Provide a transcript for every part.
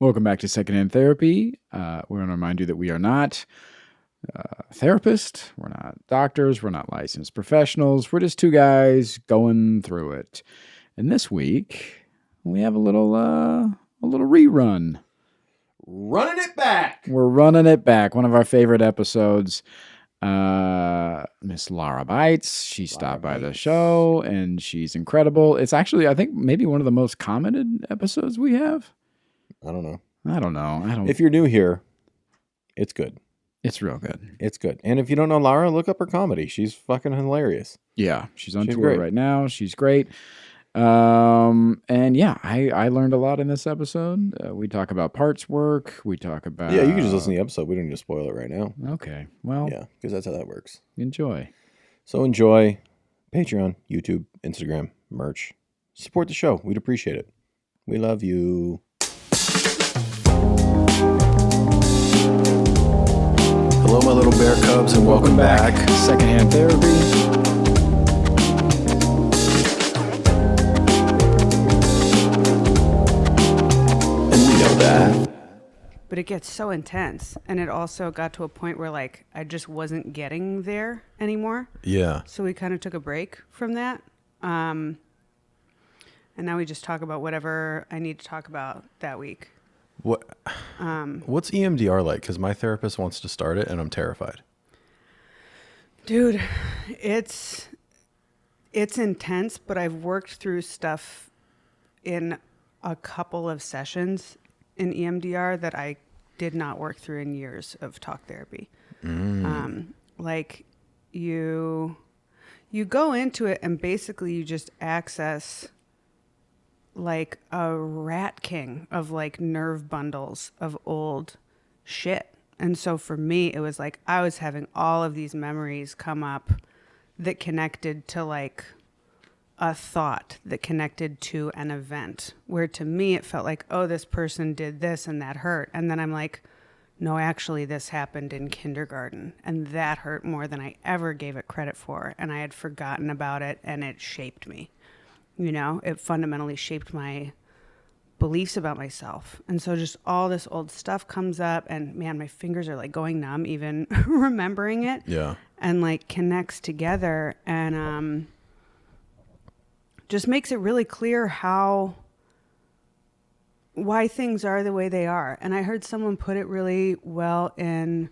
Welcome back to Secondhand Therapy. We want to remind you that we are not therapists, we're not doctors, we're not licensed professionals. We're just two guys going through it. And this week we have a little rerun. Running it back. We're running it back. One of our favorite episodes. Miss Lara Beitz. She stopped by the show and she's incredible. It's actually, I think, maybe one of the most commented episodes we have. I don't know. If If you're new here, it's good. It's real good. It's good. And if you don't know Lara, look up her comedy. She's fucking hilarious. Yeah, she's on tour great. right now. She's great. And yeah, I learned a lot in this episode. We talk about parts work. We talk about... Yeah, you can just listen to the episode. We don't need to spoil it right now. Okay, well... Yeah, because that's how that works. Enjoy. So enjoy Patreon, YouTube, Instagram, merch. Support the show. We'd appreciate it. We love you. Hello, my little bear cubs, and welcome back. Secondhand Therapy. But it gets so intense, and it also got to a point where like I just wasn't getting there anymore. Yeah. So we kind of took a break from that, and now we just talk about whatever I need to talk about that week. What's EMDR like? Because my therapist wants to start it, and I'm terrified. Dude, it's intense, but I've worked through stuff in a couple of sessions in EMDR that I did not work through in years of talk therapy. Like you go into it and basically you just access like a rat king of like nerve bundles of old shit. And so for me, it was like I was having all of these memories come up that connected to like a thought, that connected to an event, where to me it felt like, oh, this person did this and that hurt. And then I'm like, no, actually this happened in kindergarten and that hurt more than I ever gave it credit for. And I had forgotten about it and it shaped me. You know, it fundamentally shaped my beliefs about myself. And so just all this old stuff comes up and man, my fingers are like going numb even remembering it. Yeah. And like connects together and just makes it really clear why things are the way they are. And I heard someone put it really well in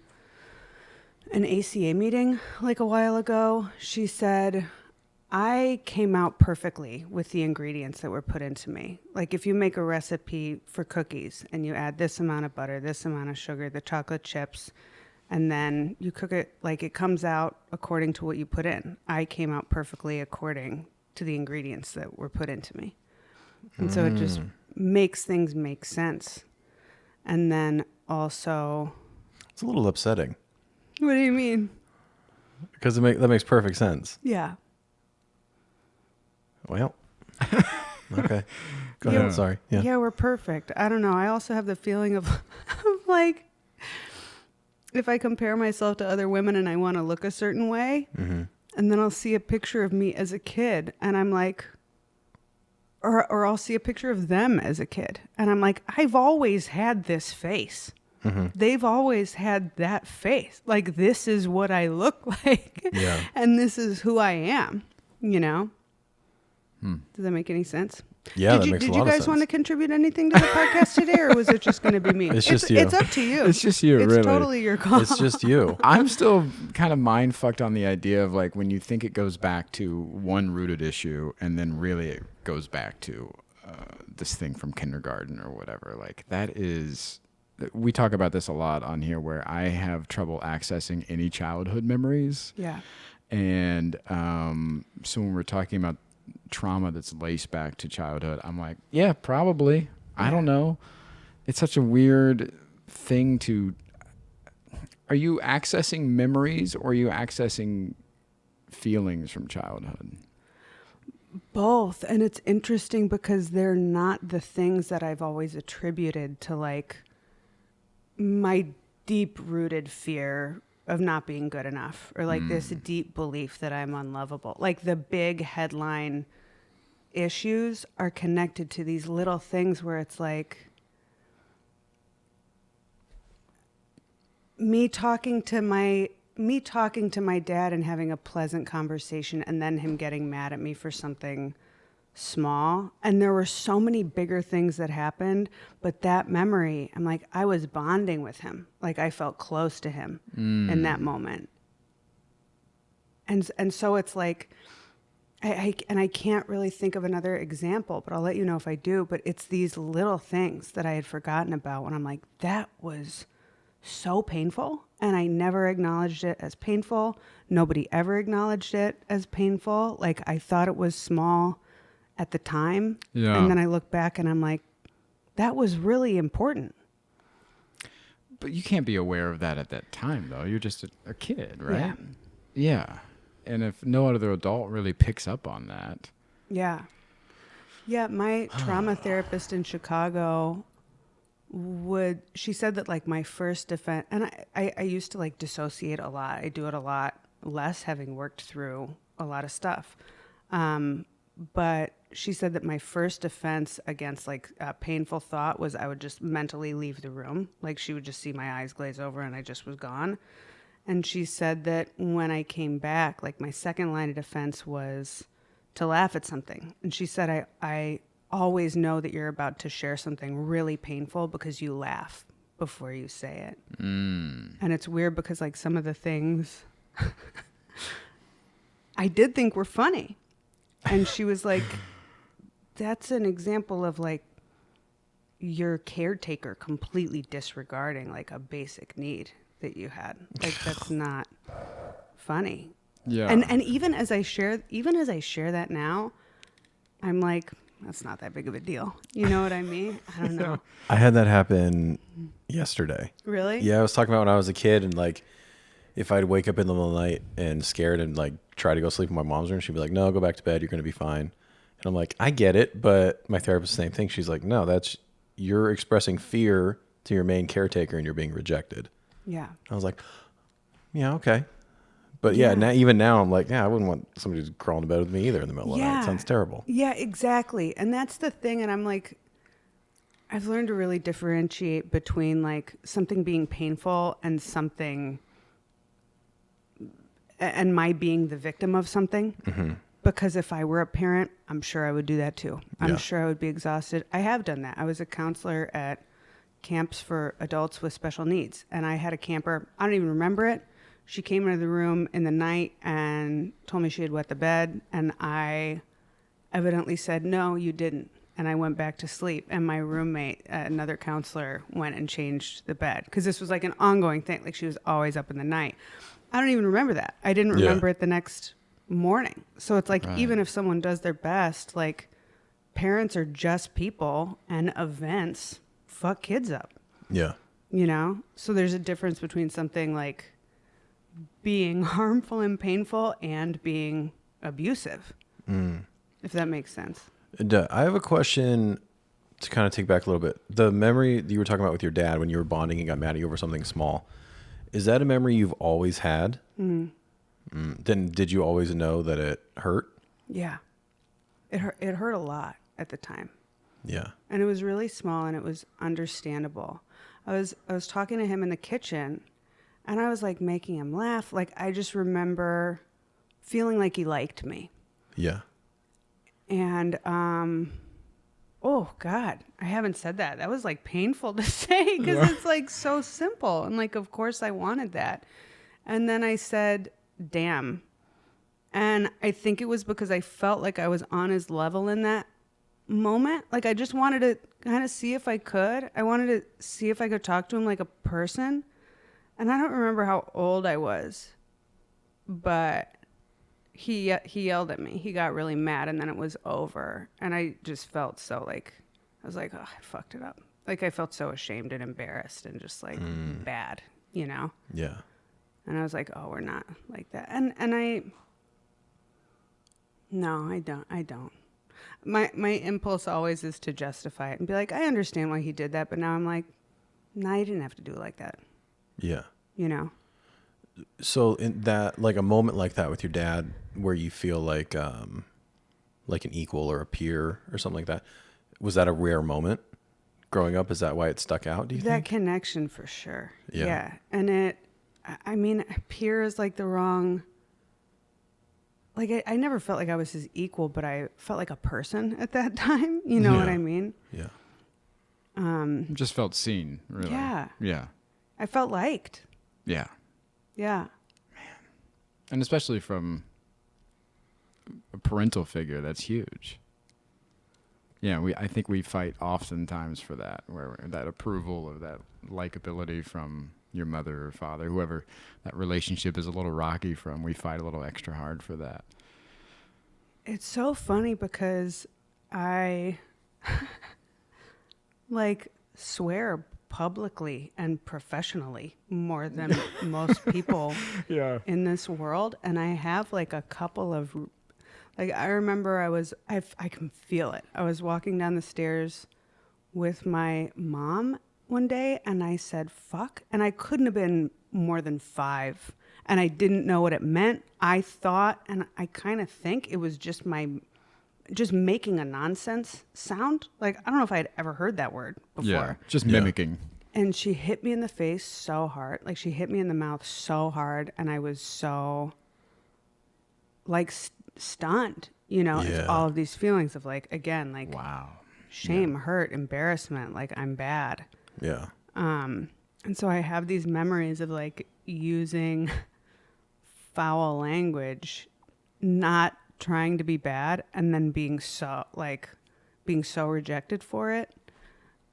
an ACA meeting like a while ago. She said, I came out perfectly with the ingredients that were put into me. Like if you make a recipe for cookies and you add this amount of butter, this amount of sugar, the chocolate chips, and then you cook it, like it comes out according to what you put in. I came out perfectly according to the ingredients that were put into me. And so it just makes things make sense. And then also... It's a little upsetting. What do you mean? Because that makes perfect sense. Yeah. Well, okay. Go ahead. Sorry. Yeah, we're perfect. I don't know. I also have the feeling of like, if I compare myself to other women and I want to look a certain way, and then I'll see a picture of me as a kid and I'm like, or I'll see a picture of them as a kid and I'm like, I've always had this face. They've always had that face. Like, this is what I look like. Yeah. And this is who I am, you know? Does that make any sense? Yeah, that makes a lot of sense. Did you guys want to contribute anything to the podcast today, or was it just going to be me? It's just you. It's up to you. It's just you, it's really. It's totally your call. It's just you. I'm still kind of mind fucked on the idea of like when you think it goes back to one rooted issue and then really it goes back to this thing from kindergarten or whatever. Like that is... We talk about this a lot on here where I have trouble accessing any childhood memories. Yeah. And so when we're talking about trauma that's laced back to childhood, I'm like, yeah, probably. I don't know. It's such a weird thing to... Are you accessing memories or are you accessing feelings from childhood? Both. And it's interesting because they're not the things that I've always attributed to like my deep-rooted fear of not being good enough, or like this deep belief that I'm unlovable. Like the big headline issues are connected to these little things where it's like, me talking to my dad and having a pleasant conversation, and then him getting mad at me for something small. And there were so many bigger things that happened, but that memory, I'm like, I was bonding with him. Like I felt close to him in that moment. And so it's like, I can't really think of another example, but I'll let you know if I do. But it's these little things that I had forgotten about when I'm like, that was so painful. And I never acknowledged it as painful. Nobody ever acknowledged it as painful. Like I thought it was small at the time. Yeah. And then I look back and I'm like, that was really important. But you can't be aware of that at that time, though. You're just a kid, right? Yeah. Yeah. And if no other adult really picks up on that. Yeah. Yeah. My trauma therapist in Chicago she said that like my first defense, and I used to like dissociate a lot. I do it a lot less, having worked through a lot of stuff. But she said that my first defense against like a painful thought was I would just mentally leave the room. Like she would just see my eyes glaze over and I just was gone. And she said that when I came back, like my second line of defense was to laugh at something. And she said, I always know that you're about to share something really painful because you laugh before you say it. And it's weird because like some of the things I did think were funny. And she was like, that's an example of like your caretaker completely disregarding like a basic need that you had. Like that's not funny. Yeah. And even as I share that now, I'm like, that's not that big of a deal. You know what I mean? I don't know. I had that happen yesterday. Really? Yeah, I was talking about when I was a kid, and like if I'd wake up in the middle of the night and scared and like try to go sleep in my mom's room, she'd be like, no, go back to bed, you're gonna be fine. And I'm like, I get it, but my therapist, same thing. She's like, no, you're expressing fear to your main caretaker and you're being rejected. Yeah. I was like, yeah, okay. But yeah, even now I'm like, yeah, I wouldn't want somebody to crawl into bed with me either in the middle of the night. It sounds terrible. Yeah, exactly. And that's the thing. And I'm like, I've learned to really differentiate between like something being painful and something, and my being the victim of something. Mm-hmm. Because if I were a parent, I'm sure I would do that too. I'm sure I would be exhausted. I have done that. I was a counselor at camps for adults with special needs. And I had a camper, I don't even remember it. She came into the room in the night and told me she had wet the bed. And I evidently said, no, you didn't. And I went back to sleep. And my roommate, another counselor, went and changed the bed. Because this was like an ongoing thing. Like she was always up in the night. I don't even remember that. I didn't remember it the next morning. So it's like, even if someone does their best, like parents are just people and events fuck kids up. Yeah. You know? So there's a difference between something like being harmful and painful and being abusive. If that makes sense. I have a question to kind of take back a little bit. The memory that you were talking about with your dad when you were bonding and got mad at you over something small, is that a memory you've always had? Then did you always know that it hurt? Yeah. It hurt a lot at the time. Yeah. And it was really small and it was understandable. I was talking to him in the kitchen and I was like making him laugh. Like I just remember feeling like he liked me. Yeah. And oh God, I haven't said that. That was like painful to say because it's like so simple. And like, of course I wanted that. And then I said, damn. And I think it was because I felt like I was on his level in that moment. Like I just wanted to kind of see if I could. I wanted to see if I could talk to him like a person. And I don't remember how old I was, but he yelled at me. He got really mad and then it was over. And I just felt so like, I was like, oh, I fucked it up. Like I felt so ashamed and embarrassed and just like bad, you know? Yeah. And I was like, oh, we're not like that. And no, I don't. My impulse always is to justify it and be like, I understand why he did that. But now I'm like, nah, you didn't have to do it like that. Yeah. You know? So in that, like a moment like that with your dad where you feel like an equal or a peer or something like that, was that a rare moment? growing up? Is that why it stuck out, do you that think? connection for sure. Yeah. Yeah. And I mean, peer is like the wrong, like I never felt like I was his equal, but I felt like a person at that time. You know what Yeah. I mean? Yeah. Just felt seen, really. Yeah. Yeah. I felt liked. Yeah. Yeah. And especially from a parental figure, that's huge. Yeah, I think we fight oftentimes for that, where that approval or that likability from your mother or father, whoever that relationship is a little rocky from, we fight a little extra hard for that. It's so funny because I like swear publicly and professionally more than most people Yeah. in this world. And I have like a couple of, like, I remember I can feel it. I was walking down the stairs with my mom one day and I said, fuck. And I couldn't have been more than 5. And I didn't know what it meant. I thought, and I kind of think it was just making a nonsense sound. Like, I don't know if I had ever heard that word before. Yeah. Just Yeah. mimicking. And she hit me in the face so hard. Like, she hit me in the mouth so hard. And I was so, like, stunned. You know, Yeah. it's all of these feelings of, like, again, like, Wow. shame, hurt, embarrassment. Like, I'm bad. Yeah. And so I have these memories of, like, using foul language, not trying to be bad, and then being so rejected for it.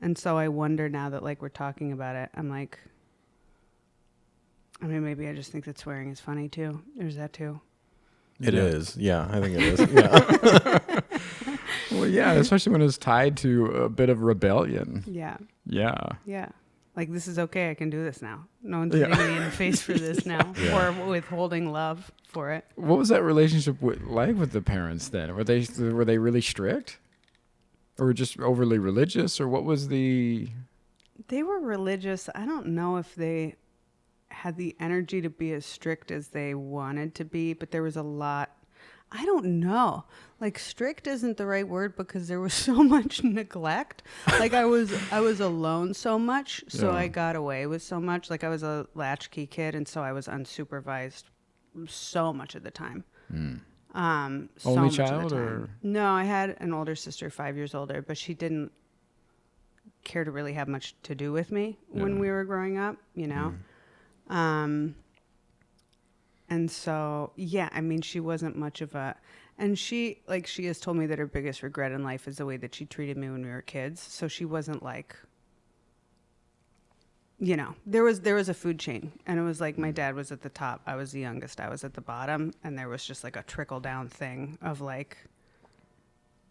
And so I wonder now that, like, we're talking about it, I'm like, I mean, maybe I just think that swearing is funny too. There's that too. It Yeah. is. Yeah, I think it is. Yeah. Well, yeah, especially when it's tied to a bit of rebellion. Yeah. Yeah. Yeah. Like, this is okay. I can do this now. No one's Yeah. hitting me in the face for this now, Yeah. or withholding love for it. What was that relationship like with the parents then? Were they really strict, or just overly religious, or what was the? They were religious. I don't know if they had the energy to be as strict as they wanted to be, but there was a lot. I don't know. Like, strict isn't the right word because there was so much neglect. Like, I was alone so much, so Yeah. I got away with so much. Like, I was a latchkey kid, and so I was unsupervised so much of the time. So Only much of the child, time. or? No, I had an older sister, 5 years older, but she didn't care to really have much to do with me when Yeah. we were growing up, you know? And so, yeah, I mean, she wasn't much of a, and she has told me that her biggest regret in life is the way that she treated me when we were kids. So she wasn't like, you know, there was a food chain, and it was like my dad was at the top, I was the youngest, I was at the bottom, and there was just like a trickle down thing of like,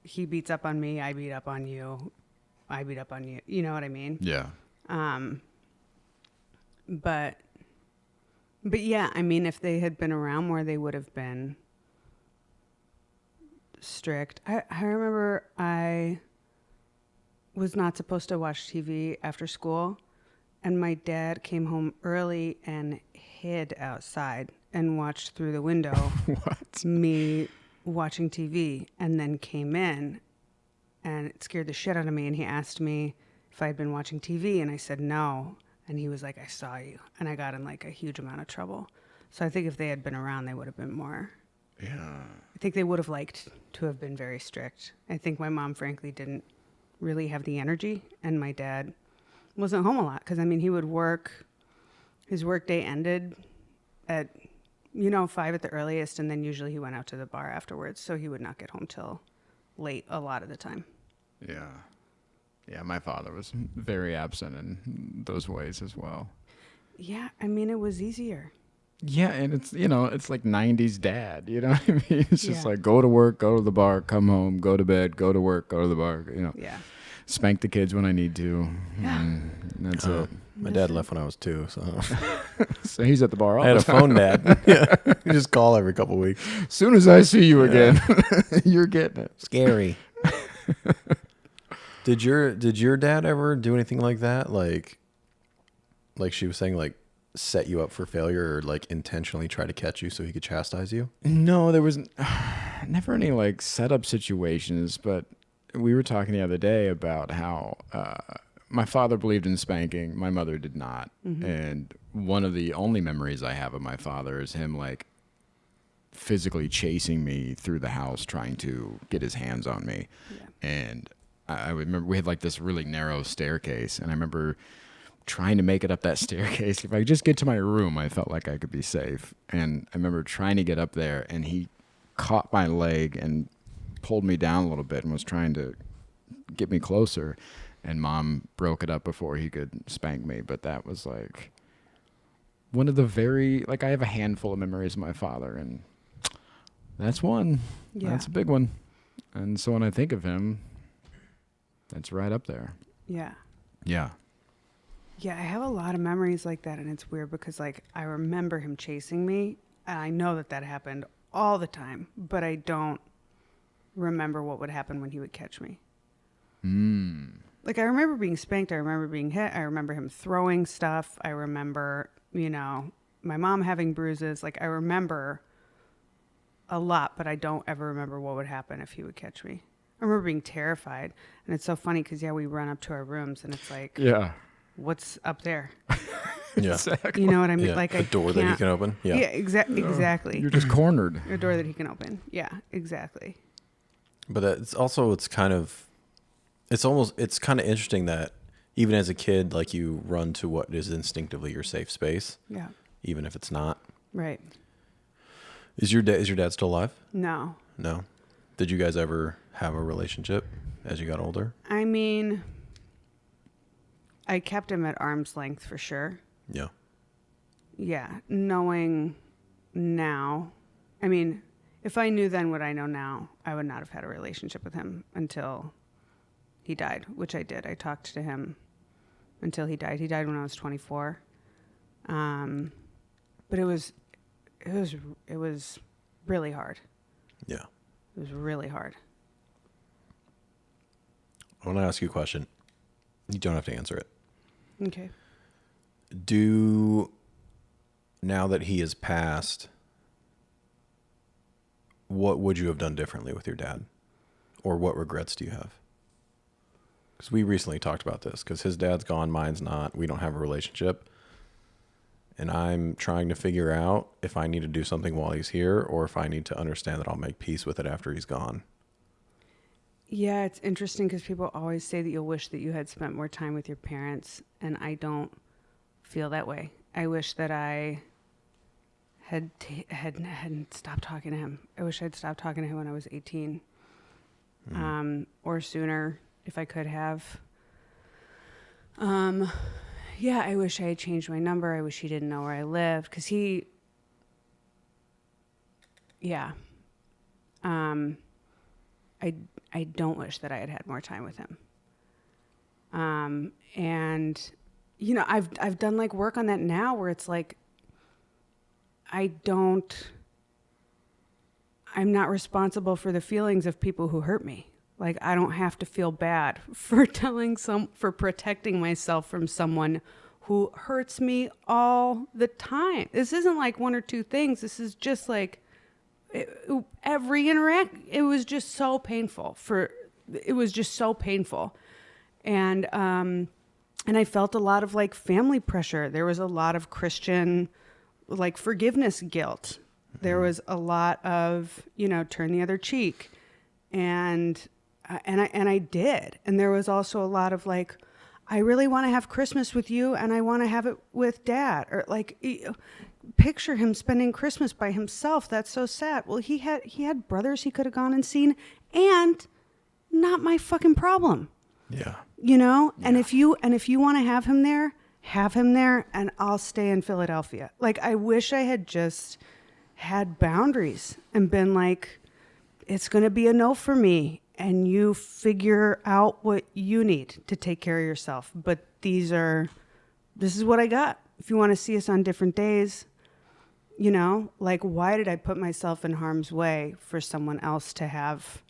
he beats up on me, I beat up on you, I beat up on you. You know what I mean? Yeah. But yeah, I mean, if they had been around more, they would have been strict. I remember I was not supposed to watch TV after school, and my dad came home early and hid outside and watched through the window What? me watching TV, and then came in, and it scared the shit out of me, and he asked me if I had been watching TV, and I said no. And he was like, I saw you. And I got in like a huge amount of trouble. So I think if they had been around, they would have been more. Yeah. I think they would have liked to have been very strict. I think my mom, frankly, didn't really have the energy. And my dad wasn't home a lot. Because, I mean, he would work. His work day ended at, 5 at the earliest. And then usually he went out to the bar afterwards. So he would not get home till late a lot of the time. Yeah. Yeah, my father was very absent in those ways as well. Yeah, I mean, it was easier. Yeah, and it's, it's like 90s dad, you know what I mean? It's just Yeah. like go to work, go to the bar, come home, go to bed, go to work, go to the bar, Yeah. spank the kids when I need to. Yeah. And that's it. My dad left when I was 2, so So he's at the bar all I had the a time. phone dad. Yeah, you just call every couple weeks. As soon as I see you again, you're getting it. Scary. Did your dad ever do anything like that? Like she was saying, like set you up for failure, or like intentionally try to catch you so he could chastise you? No, there was never any like setup situations, but we were talking the other day about how my father believed in spanking. My mother did not. Mm-hmm. And one of the only memories I have of my father is him like physically chasing me through the house, trying to get his hands on me. Yeah. And I remember we had like this really narrow staircase, and I remember trying to make it up that staircase. If I could just get to my room, I felt like I could be safe. And I remember trying to get up there, and he caught my leg and pulled me down a little bit and was trying to get me closer. And Mom broke it up before he could spank me. But that was like one of the I have a handful of memories of my father, and that's one. Yeah. That's a big one. And so when I think of him, that's right up there. Yeah. Yeah. Yeah, I have a lot of memories like that, and it's weird because, like, I remember him chasing me, and I know that happened all the time, but I don't remember what would happen when he would catch me. Like, I remember being spanked, I remember being hit, I remember him throwing stuff, I remember, my mom having bruises. Like, I remember a lot, but I don't ever remember what would happen if he would catch me. I remember being terrified, and it's so funny because, we run up to our rooms, and it's like... Yeah. What's up there? Yeah. Exactly. You know what I mean? Yeah. Like a door that he can open. Yeah. Yeah, exactly. You're just cornered. A door that he can open. Yeah, exactly. But it's kind of interesting that even as a kid, like, you run to what is instinctively your safe space. Yeah. Even if it's not. Right. Is your dad still alive? No. No. Did you guys ever have a relationship as you got older? I mean, I kept him at arm's length for sure. Yeah. Yeah. Knowing now, I mean, if I knew then what I know now, I would not have had a relationship with him until he died, which I did. I talked to him until he died. He died when I was 24. But it was really hard. Yeah. It was really hard. I want to ask you a question. You don't have to answer it. Okay. Now that he has passed, what would you have done differently with your dad? Or what regrets do you have? Because we recently talked about this, because his dad's gone, mine's not. We don't have a relationship. And I'm trying to figure out if I need to do something while he's here, or if I need to understand that I'll make peace with it after he's gone. Yeah, it's interesting because people always say that you'll wish that you had spent more time with your parents, and I don't feel that way. I wish that I hadn't stopped talking to him. I wish I'd stopped talking to him when I was 18, or sooner if I could have. Yeah, I wish I had changed my number. I wish he didn't know where I lived because I don't wish that I had had more time with him. And I've done like work on that now where it's like I'm not responsible for the feelings of people who hurt me. Like, I don't have to feel bad for for protecting myself from someone who hurts me all the time. This isn't like one or two things. This is just like every interaction. It was just so painful And I felt a lot of like family pressure. There was a lot of Christian like forgiveness guilt. There was a lot of, turn the other cheek. And I did. And there was also a lot of like, I really want to have Christmas with you and I want to have it with Dad. Or like, picture him spending Christmas by himself. That's so sad. Well, he had brothers he could have gone and seen, and not my fucking problem. Yeah. Yeah. And if you want to have him there, and I'll stay in Philadelphia. Like, I wish I had just had boundaries and been like, it's going to be a no for me. And you figure out what you need to take care of yourself. But this is what I got. If you want to see us on different days, like, why did I put myself in harm's way for someone else to have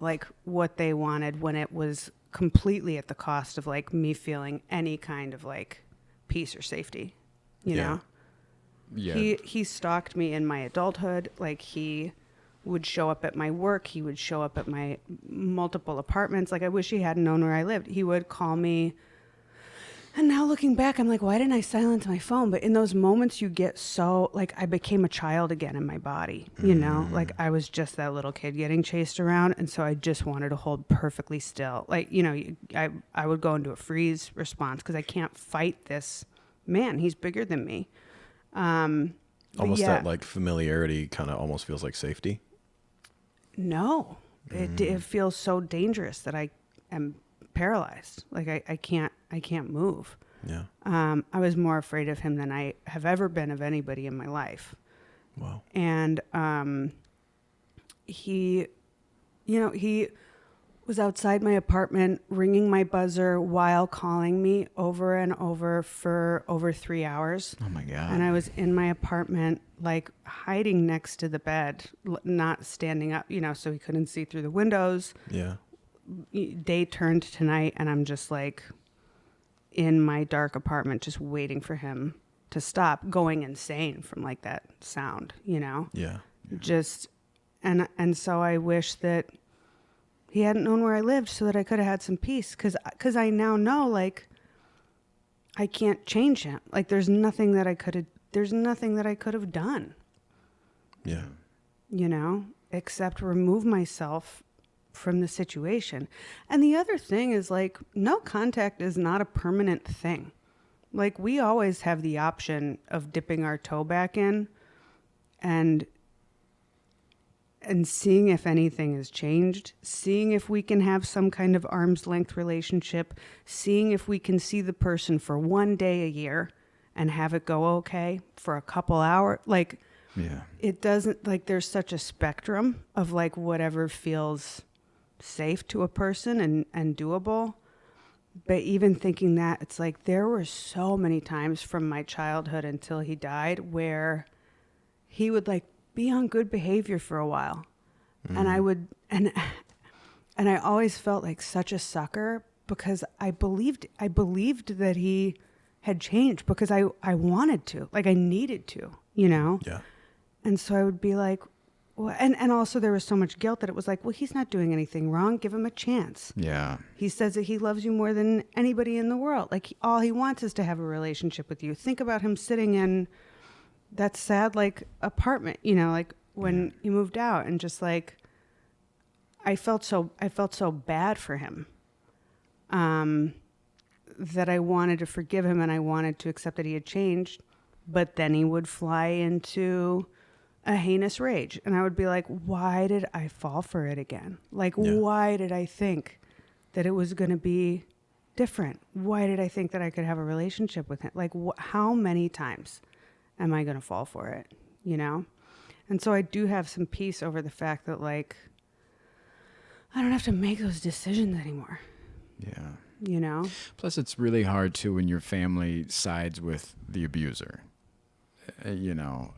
like what they wanted when it was completely at the cost of like me feeling any kind of like peace or safety, you know? Yeah. He stalked me in my adulthood. Like, he would show up at my work. He would show up at my multiple apartments. Like, I wish he hadn't known where I lived. He would call me. And now looking back, I'm like, why didn't I silence my phone? But in those moments, you get so, like, I became a child again in my body, you know? Like, I was just that little kid getting chased around. And so I just wanted to hold perfectly still. Like, you know, I would go into a freeze response because I can't fight this man. He's bigger than me. Almost yeah. that, like, familiarity kind of almost feels like safety. No, it feels so dangerous that I am paralyzed. Like, I can't move. Yeah. I was more afraid of him than I have ever been of anybody in my life. Wow. And he was outside my apartment ringing my buzzer while calling me over and over for over 3 hours. Oh my God. And I was in my apartment, like, hiding next to the bed, not standing up, you know, so he couldn't see through the windows. Yeah. Day turned to night, and I'm just like in my dark apartment, just waiting for him to stop going insane from like that sound, you know? Yeah. Just, and so I wish that he hadn't known where I lived so that I could have had some peace. Cause I now know, like, I can't change him. Like, there's nothing that I could have done, Yeah. you know, except remove myself from the situation. And the other thing is, like, no contact is not a permanent thing. Like, we always have the option of dipping our toe back in and seeing if anything has changed, seeing if we can have some kind of arm's length relationship, seeing if we can see the person for one day a year and have it go okay for a couple hours. Like, Yeah. it doesn't, like, there's such a spectrum of, like, whatever feels safe to a person and doable. But even thinking that, it's like there were so many times from my childhood until he died where he would, like, be on good behavior for a while. And I would, and I always felt like such a sucker because I believed that he had changed because I wanted to, like, I needed to, you know? Yeah. And so I would be like, well, and also there was so much guilt that it was like, well, he's not doing anything wrong. Give him a chance. Yeah. He says that he loves you more than anybody in the world. Like, all he wants is to have a relationship with you. Think about him sitting in that sad, like, apartment, you know, like when you moved out, and just like, I felt so bad for him, that I wanted to forgive him and I wanted to accept that he had changed, but then he would fly into a heinous rage. And I would be like, why did I fall for it again? Like, why did I think that it was going to be different? Why did I think that I could have a relationship with him? Like, how many times am I going to fall for it? You know? And so I do have some peace over the fact that, like, I don't have to make those decisions anymore. Yeah. You know? Plus, it's really hard too when your family sides with the abuser. You know,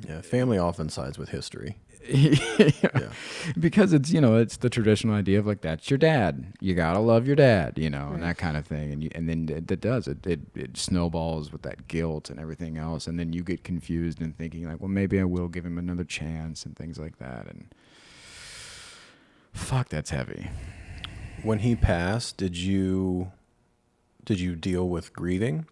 Yeah. Family often sides with history. yeah. Because it's, you know, it's the traditional idea of, like, that's your dad. You gotta love your dad, you know, and that kind of thing. And then it snowballs with that guilt and everything else. And then you get confused and thinking, like, well, maybe I will give him another chance and things like that. And fuck, that's heavy. When he passed, did you deal with grieving,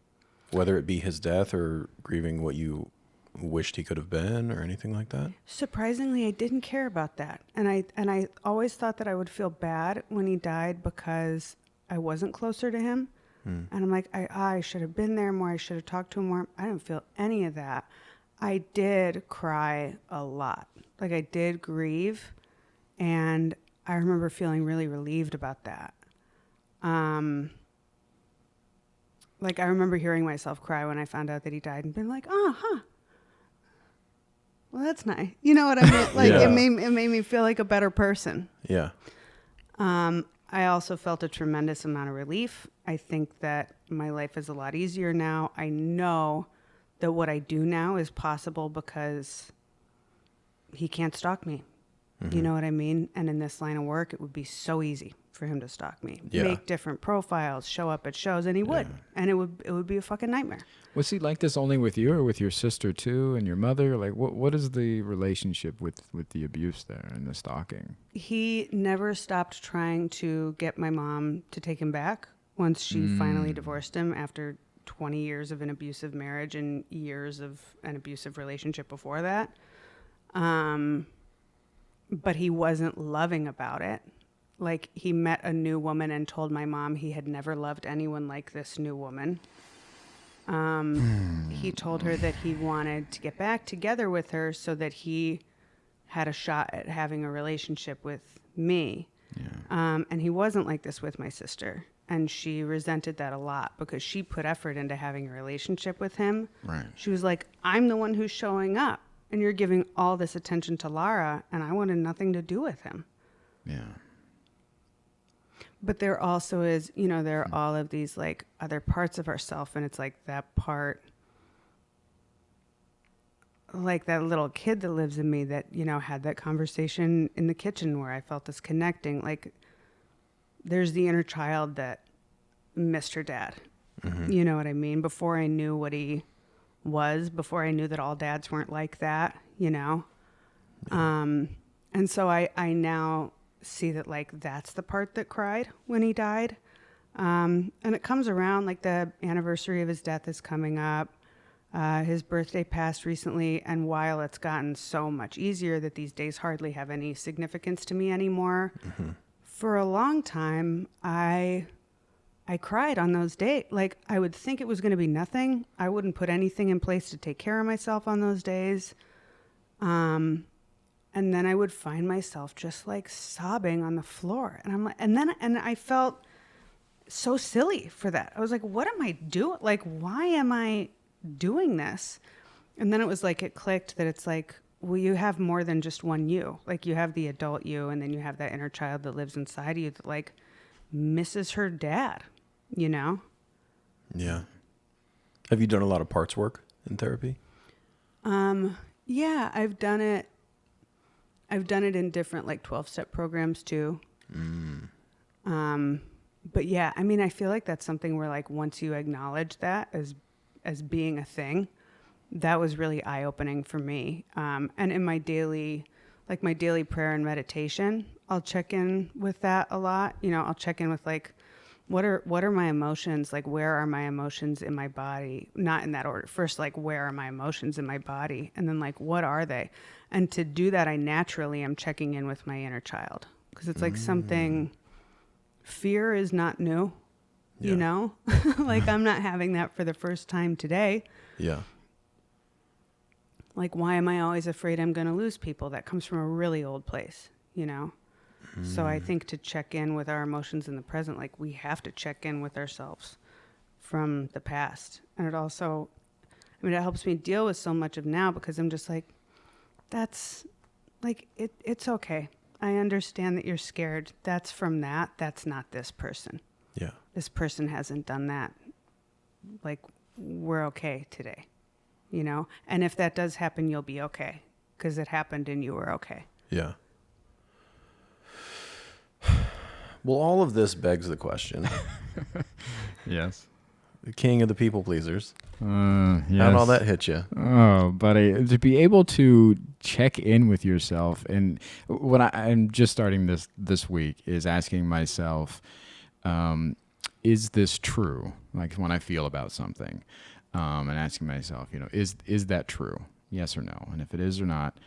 whether it be his death or grieving what you wished he could have been or anything like that? Surprisingly, I didn't care about that. And I always thought that I would feel bad when he died because I wasn't closer to him. And I'm like, I should have been there more. I should have talked to him more. I didn't feel any of that. I did cry a lot. Like, I did grieve. And I remember feeling really relieved about that. Like, I remember hearing myself cry when I found out that he died and being like, oh, huh. Well, that's nice. You know what I mean? Like, Yeah. it made me feel like a better person. Yeah. I also felt a tremendous amount of relief. I think that my life is a lot easier now. I know that what I do now is possible because he can't stalk me. You know what I mean? And in this line of work, it would be so easy for him to stalk me, Yeah. make different profiles, show up at shows, and he would, and it would be a fucking nightmare. Was he like this only with you or with your sister too and your mother? Like what is the relationship with the abuse there and the stalking? He never stopped trying to get my mom to take him back once she finally divorced him after 20 years of an abusive marriage and years of an abusive relationship before that. But he wasn't loving about it. Like, he met a new woman and told my mom he had never loved anyone like this new woman. He told her that he wanted to get back together with her so that he had a shot at having a relationship with me. Yeah. And he wasn't like this with my sister. And she resented that a lot because she put effort into having a relationship with him. Right. She was like, I'm the one who's showing up, and you're giving all this attention to Lara, and I wanted nothing to do with him. Yeah. But there also is, you know, there are all of these like other parts of ourself, and it's like that part, like that little kid that lives in me that, you know, had that conversation in the kitchen where I felt this connecting. Like, there's the inner child that missed her dad. Mm-hmm. You know what I mean? Before I knew what he was, before I knew that all dads weren't like that, you know? And so I now see that, like, that's the part that cried when he died. And it comes around, like, the anniversary of his death is coming up. His birthday passed recently, and while it's gotten so much easier that these days hardly have any significance to me anymore, for a long time, I cried on those days. Like, I would think it was going to be nothing. I wouldn't put anything in place to take care of myself on those days. And then I would find myself just like sobbing on the floor. And I'm like, and I felt so silly for that. I was like, what am I doing? Like, why am I doing this? And then it was like, it clicked that it's like, well, you have more than just one you. Like, you have the adult you, and then you have that inner child that lives inside of you that, like, misses her dad, you know? Yeah. Have you done a lot of parts work in therapy? Yeah, I've done it. I've done it in different, like, 12-step programs too. But yeah, I mean, I feel like that's something where, like, once you acknowledge that as being a thing, that was really eye-opening for me. And in my daily prayer and meditation, I'll check in with that a lot. You know, I'll check in with, like, what are my emotions? Like, where are my emotions in my body? Not in that order. First, like, where are my emotions in my body? And then, like, what are they? And to do that, I naturally am checking in with my inner child, because it's like something, fear is not new, you know? Like, I'm not having that for the first time today. Yeah. Like, why am I always afraid I'm going to lose people? That comes from a really old place, you know? So I think to check in with our emotions in the present, like, we have to check in with ourselves from the past. And it also, I mean, it helps me deal with so much of now, because I'm just like, that's like, it's okay. I understand that you're scared. That's from that. That's not this person. Yeah. This person hasn't done that. Like, we're okay today, you know? And if that does happen, you'll be okay, because it happened and you were okay. Yeah. Well, all of this begs the question. Yes. The king of the people pleasers. Yes. How'd all that hit you? Oh, buddy, to be able to check in with yourself, and what I'm just starting this week is asking myself, is this true? Like, when I feel about something, and asking myself, you know, is that true? Yes or no? And if it is or not,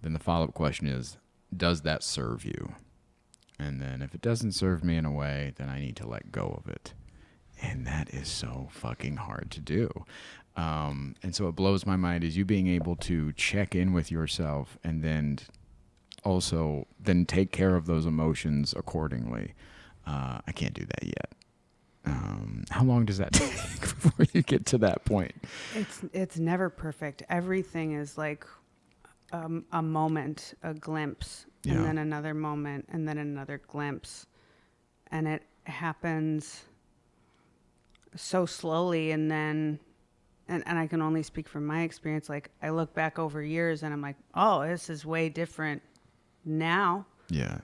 then the follow-up question is, does that serve you? And then if it doesn't serve me in a way, then I need to let go of it. And that is so fucking hard to do. And so it blows my mind, is you being able to check in with yourself and then also then take care of those emotions accordingly. I can't do that yet. How long does that take before you get to that point? It's never perfect. Everything is like a moment, a glimpse, and then another moment, and then another glimpse. And it happens so slowly, and then, and I can only speak from my experience. Like, I look back over years and I'm like, oh, this is way different now. Yeah.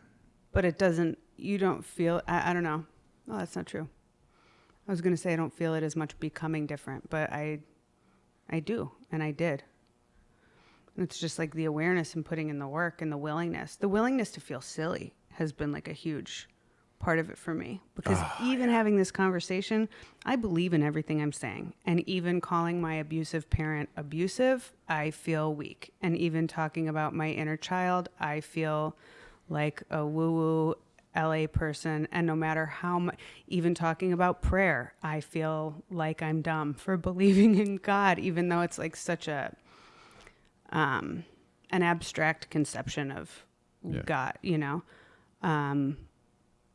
But it doesn't you don't feel, I don't know. Oh, that's not true. I was going to say I don't feel it as much becoming different, but I do, and I did. And it's just like the awareness and putting in the work and the willingness. The willingness to feel silly has been like a huge part of it for me. Because even having this conversation, I believe in everything I'm saying. And even calling my abusive parent abusive, I feel weak. And even talking about my inner child, I feel like a woo-woo LA person. And no matter how much, even talking about prayer, I feel like I'm dumb for believing in God, even though it's like such an abstract conception of God, you know,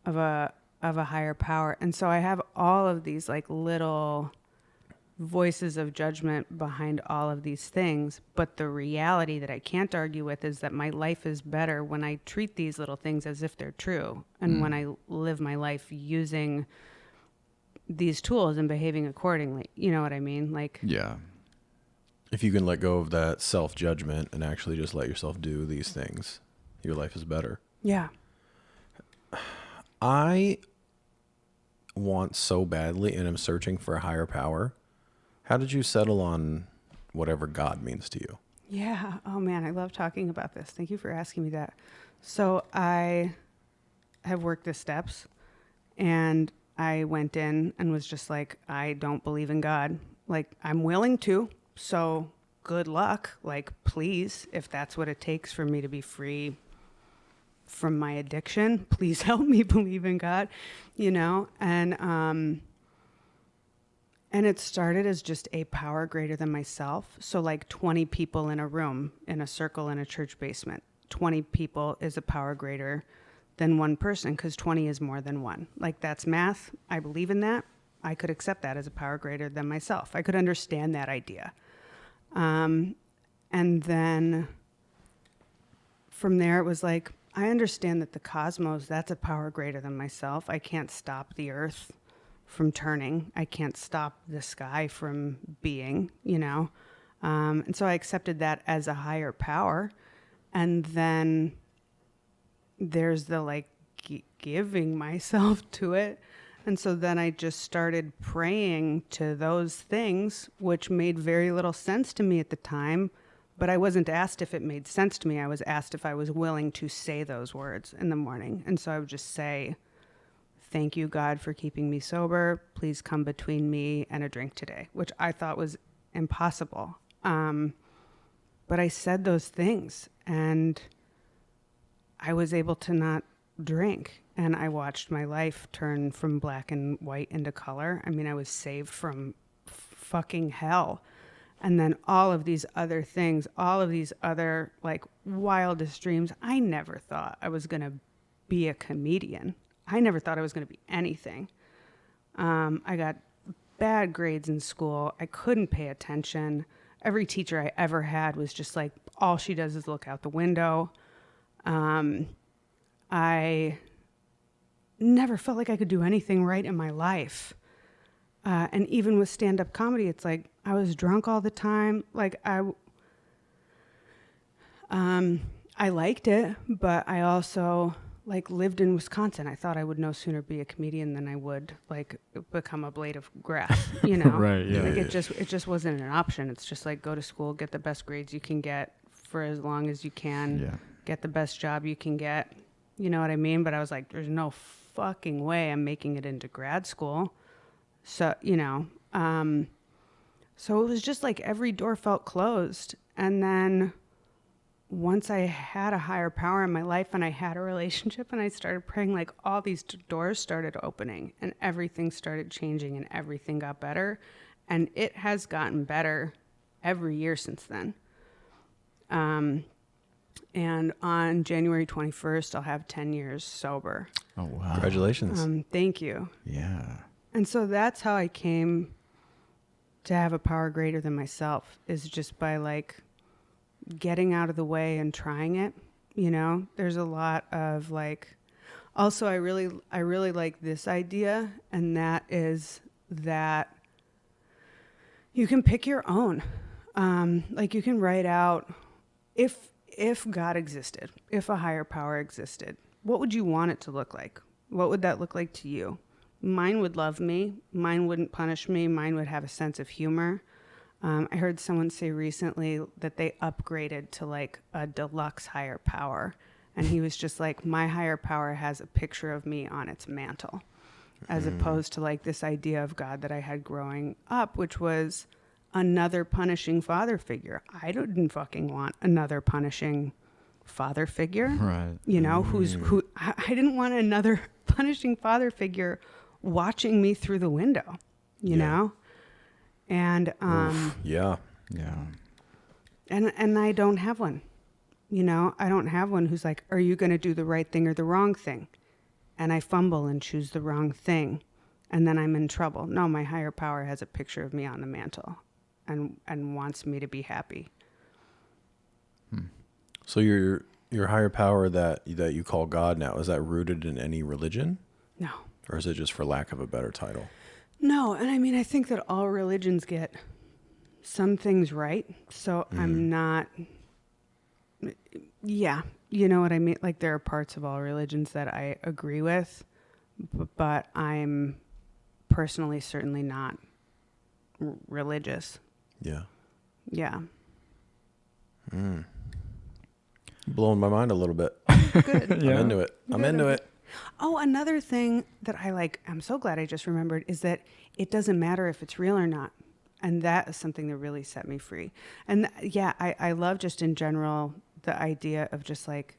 of a higher power. And so I have all of these like little voices of judgment behind all of these things. But the reality that I can't argue with is that my life is better when I treat these little things as if they're true. And when I live my life using these tools and behaving accordingly. You know what I mean? Like, Yeah. If you can let go of that self-judgment and actually just let yourself do these things, your life is better. yeah. I want so badly and am searching for a higher power. How did you settle on whatever God means to you? Yeah. Oh man, I love talking about this. Thank you for asking me that. So I have worked the steps, and I went in and was just like, I don't believe in God. Like, I'm willing to, so good luck. Like, please, if that's what it takes for me to be free from my addiction, please help me believe in God, you know? And it started as just a power greater than myself. So like 20 people in a room, in a circle in a church basement, 20 people is a power greater than one person, because 20 is more than one. Like, that's math. I believe in that. I could accept that as a power greater than myself. I could understand that idea. And then from there, it was like, I understand that the cosmos, that's a power greater than myself. I can't stop the earth from turning. I can't stop the sky from being, you know? And so I accepted that as a higher power. And then there's the like giving myself to it. And so then I just started praying to those things, which made very little sense to me at the time. But I wasn't asked if it made sense to me. I was asked if I was willing to say those words in the morning. And so I would just say, thank you, God, for keeping me sober. Please come between me and a drink today, which I thought was impossible. But I said those things, and I was able to not drink. And I watched my life turn from black and white into color. I mean, I was saved from fucking hell. And then all of these other things, all of these other like wildest dreams. I never thought I was going to be a comedian. I never thought I was going to be anything. I got bad grades in school. I couldn't pay attention. Every teacher I ever had was just like, all she does is look out the window. I never felt like I could do anything right in my life. And even with stand-up comedy, it's like I was drunk all the time. Like I liked it, but I also like lived in Wisconsin. I thought I would no sooner be a comedian than I would like become a blade of grass, you know? Right, yeah. Like it just wasn't an option. It's just like go to school, get the best grades you can get for as long as you can, get the best job you can get. You know what I mean? But I was like, there's no fucking way I'm making it into grad school. So, you know, so it was just like every door felt closed. And then once I had a higher power in my life and I had a relationship and I started praying, like all these doors started opening and everything started changing and everything got better. And it has gotten better every year since then. And on January 21st, I'll have 10 years sober. Oh, wow. Congratulations. Thank you. Yeah. And so that's how I came to have a power greater than myself, is just by like getting out of the way and trying it. You know, there's a lot of like, also I really like this idea, and that is that you can pick your own. Like you can write out, if God existed, if a higher power existed, what would you want it to look like? What would that look like to you? Mine would love me. Mine wouldn't punish me. Mine would have a sense of humor. I heard someone say recently that they upgraded to like a deluxe higher power. And he was just like, my higher power has a picture of me on its mantle, as opposed to like this idea of God that I had growing up, which was another punishing father figure. I didn't fucking want another punishing father figure. Right. You know, I didn't want another punishing father figure watching me through the window, you know? And, Yeah. and I don't have one, you know, I don't have one who's like, are you going to do the right thing or the wrong thing? And I fumble and choose the wrong thing. And then I'm in trouble. No, my higher power has a picture of me on the mantle and wants me to be happy. So your higher power that you call God now, is that rooted in any religion? No. Or is it just for lack of a better title? No, and I mean, I think that all religions get some things right. So I'm not, yeah, you know what I mean? Like there are parts of all religions that I agree with, but I'm personally certainly not religious. Yeah. Yeah. Blowing my mind a little bit. Good. Yeah. I'm into it. I'm into it. Oh, another thing that I'm so glad I just remembered is that it doesn't matter if it's real or not. And that is something that really set me free. And I love just in general the idea of just like,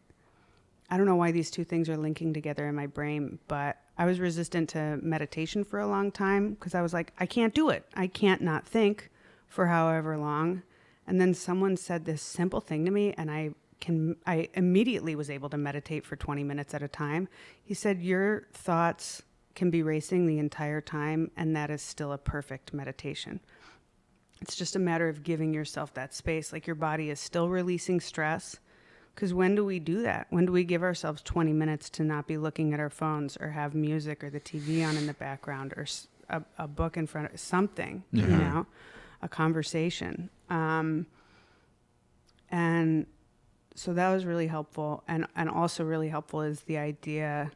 I don't know why these two things are linking together in my brain, but I was resistant to meditation for a long time because I was like, I can't do it. I can't not think for however long. And then someone said this simple thing to me, and I immediately was able to meditate for 20 minutes at a time. He said, your thoughts can be racing the entire time, and that is still a perfect meditation. It's just a matter of giving yourself that space. Like your body is still releasing stress. Because when do we do that? When do we give ourselves 20 minutes to not be looking at our phones or have music or the TV on in the background or a book in front of something, you know, a conversation. And so that was really helpful. And also really helpful is the idea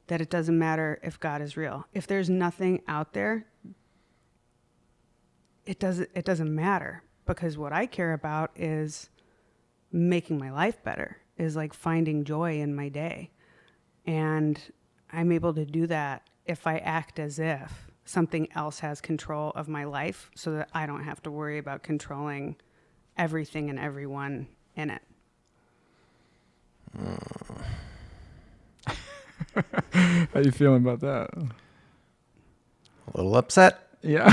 that it doesn't matter if God is real. If there's nothing out there, it doesn't matter, because what I care about is making my life better, is like finding joy in my day. And I'm able to do that if I act as if something else has control of my life so that I don't have to worry about controlling everything and everyone in it. How you feeling about that? A little upset. Yeah.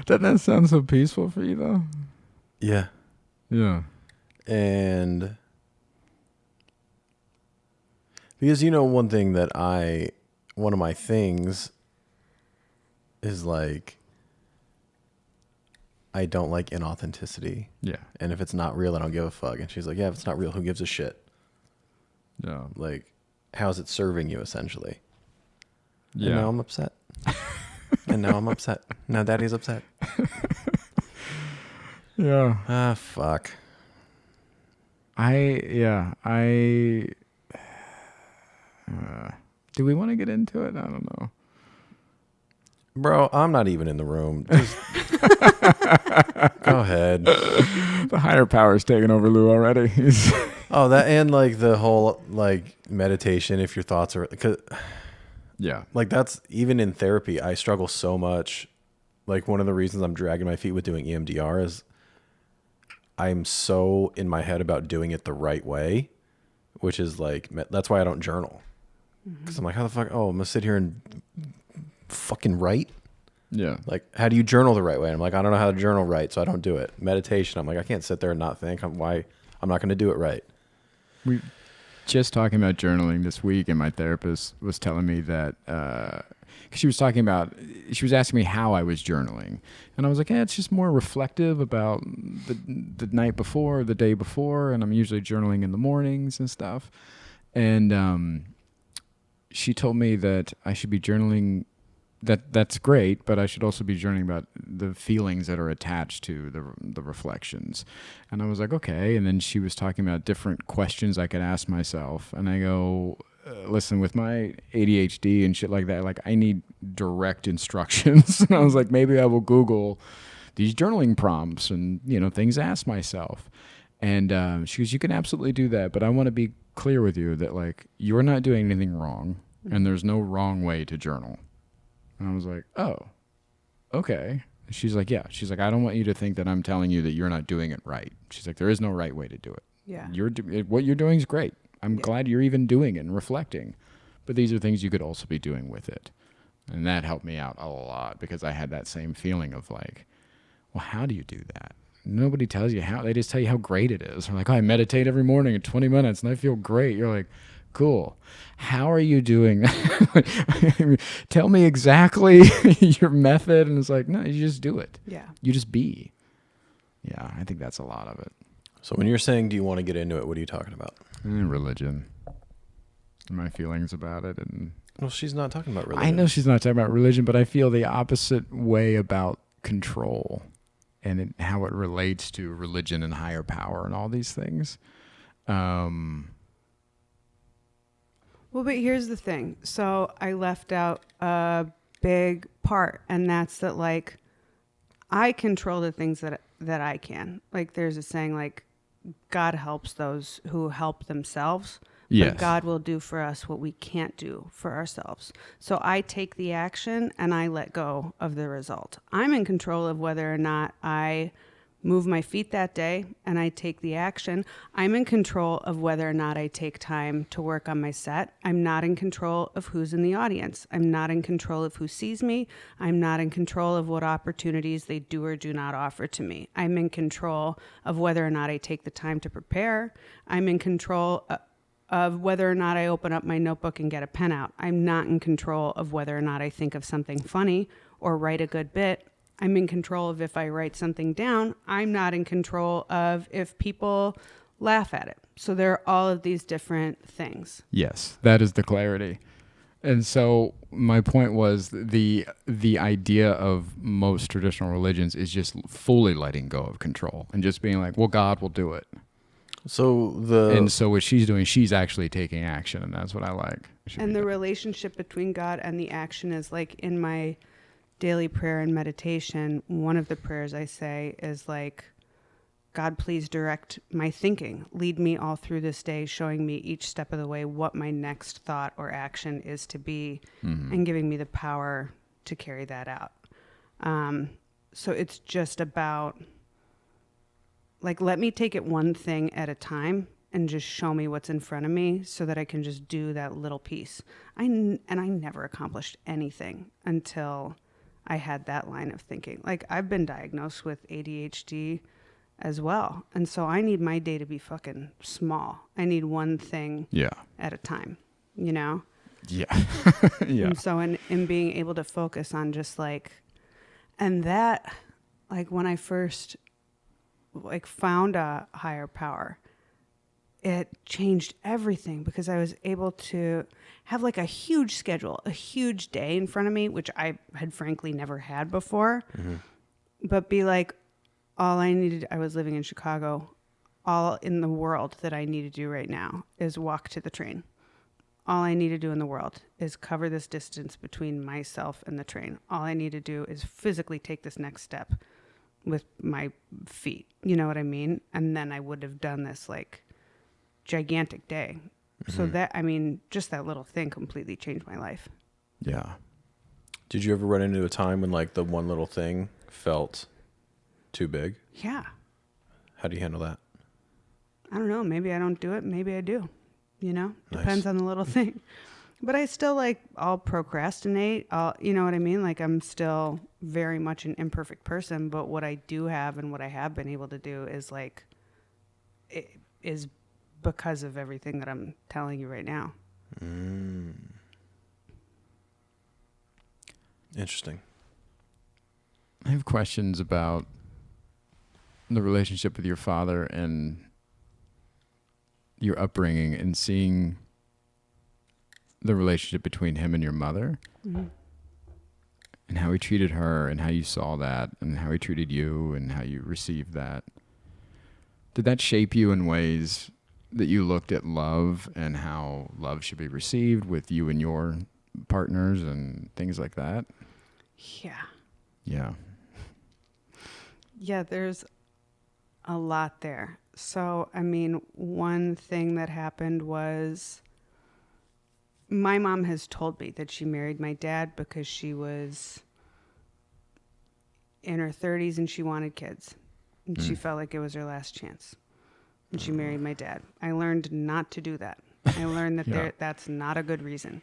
Doesn't that sound so peaceful for you though? Yeah. Yeah. And because, you know, one of my things is like, I don't like inauthenticity. Yeah. And if it's not real, I don't give a fuck. And she's like, yeah, if it's not real, who gives a shit? Yeah. Like, how's it serving you, essentially? Yeah. And now I'm upset. And now I'm upset. Now daddy's upset. Yeah. Ah, fuck. Do we want to get into it? I don't know. Bro, I'm not even in the room. Just go ahead. The higher power's taking over Lou already. Oh, that, and like the whole like meditation, if your thoughts are, cause Yeah. like that's even in therapy, I struggle so much. Like one of the reasons I'm dragging my feet with doing EMDR is I'm so in my head about doing it the right way, which is like, that's why I don't journal. Because I'm like, how the fuck, I'm gonna sit here and fucking write? Yeah. Like, how do you journal the right way? And I'm like, I don't know how to journal right, so I don't do it. Meditation, I'm like, I can't sit there and not think. I'm not going to do it right. We just talking about journaling this week, and my therapist was telling me that she was asking me how I was journaling, and I was like, it's just more reflective about the night before, the day before, and I'm usually journaling in the mornings and stuff. And she told me that I should be journaling. That's great, but I should also be journaling about the feelings that are attached to the reflections. And I was like, okay. And then she was talking about different questions I could ask myself. And I go, listen, with my ADHD and shit like that, like I need direct instructions. And I was like, maybe I will Google these journaling prompts and, things to ask myself. And she goes, you can absolutely do that, but I want to be clear with you that like you're not doing anything wrong, and there's no wrong way to journal. And I was like, oh, okay. She's like, yeah. She's like, I don't want you to think that I'm telling you that you're not doing it right. She's like, there is no right way to do it. Yeah. What you're doing is great. I'm Yeah. glad you're even doing it and reflecting. But these are things you could also be doing with it. And that helped me out a lot because I had that same feeling of like, well, how do you do that? Nobody tells you how. They just tell you how great it is. They're like, oh, I meditate every morning in 20 minutes and I feel great. You're like, cool. How are you doing that? Tell me exactly your method. And it's like, no, you just do it. Yeah. You just be. Yeah, I think that's a lot of it. So when you're saying, do you want to get into it? What are you talking about? Religion. My feelings about it. And Well, she's not talking about religion. I know she's not talking about religion, but I feel the opposite way about control and how it relates to religion and higher power and all these things. Well, but here's the thing. So I left out a big part, and that's that, like, I control the things that I can. Like, there's a saying, like, God helps those who help themselves. Yes. But God will do for us what we can't do for ourselves. So I take the action and I let go of the result. I'm in control of whether or not I move my feet that day and I take the action. I'm in control of whether or not I take time to work on my set. I'm not in control of who's in the audience. I'm not in control of who sees me. I'm not in control of what opportunities they do or do not offer to me. I'm in control of whether or not I take the time to prepare. I'm in control of whether or not I open up my notebook and get a pen out. I'm not in control of whether or not I think of something funny or write a good bit. I'm in control of if I write something down. I'm not in control of if people laugh at it. So there are all of these different things. Yes, that is the clarity. And so my point was the idea of most traditional religions is just fully letting go of control and just being like, well, God will do it. So what she's doing, she's actually taking action, and that's what I like. And the relationship between God and the action is like in my daily prayer and meditation, one of the prayers I say is like, God, please direct my thinking. Lead me all through this day, showing me each step of the way what my next thought or action is to be, and giving me the power to carry that out. So it's just about, like, let me take it one thing at a time and just show me what's in front of me so that I can just do that little piece. I never accomplished anything until I had that line of thinking. Like, I've been diagnosed with ADHD as well. And so I need my day to be fucking small. I need one thing at a time, you know? Yeah. Yeah. And so in being able to focus on just like, and that, like, when I first like found a higher power, it changed everything because I was able to have like a huge schedule, a huge day in front of me, which I had frankly never had before, but be like, all I needed, I was living in Chicago, all in the world that I need to do right now is walk to the train. All I need to do in the world is cover this distance between myself and the train. All I need to do is physically take this next step with my feet. You know what I mean? And then I would have done this like gigantic day. So that, I mean, just that little thing completely changed my life. Yeah. did you ever run into a time when like the one little thing felt too big? Yeah. How do you handle that? I don't know. Maybe I don't do it. Maybe I do. You know, Nice. depends on the little thing. But I still like, I'll procrastinate. You know what I mean? Like, I'm still very much an imperfect person, but what I do have and what I have been able to do is like, it is because of everything that I'm telling you right now. Interesting. I have questions about the relationship with your father and your upbringing and seeing the relationship between him and your mother and how he treated her and how you saw that and how he treated you and how you received that. Did that shape you in ways that you looked at love and how love should be received with you and your partners and things like that? Yeah. Yeah. Yeah, there's a lot there. So, I mean, one thing that happened was my mom has told me that she married my dad because she was in her 30s and she wanted kids. And she felt like it was her last chance. And she married my dad. I learned not to do that. I learned that Yeah. that's not a good reason.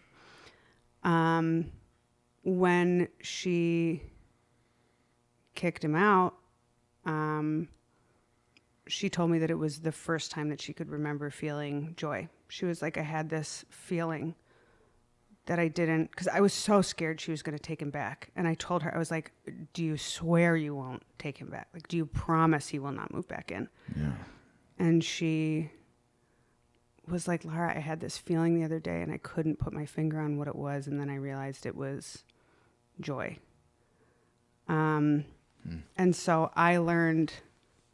When she kicked him out, she told me that it was the first time that she could remember feeling joy. She was like, I had this feeling that I didn't, because I was so scared she was going to take him back. And I told her, I was like, do you swear you won't take him back? Like, do you promise he will not move back in? Yeah. And she was like, Lara, I had this feeling the other day and I couldn't put my finger on what it was. And then I realized it was joy. And so I learned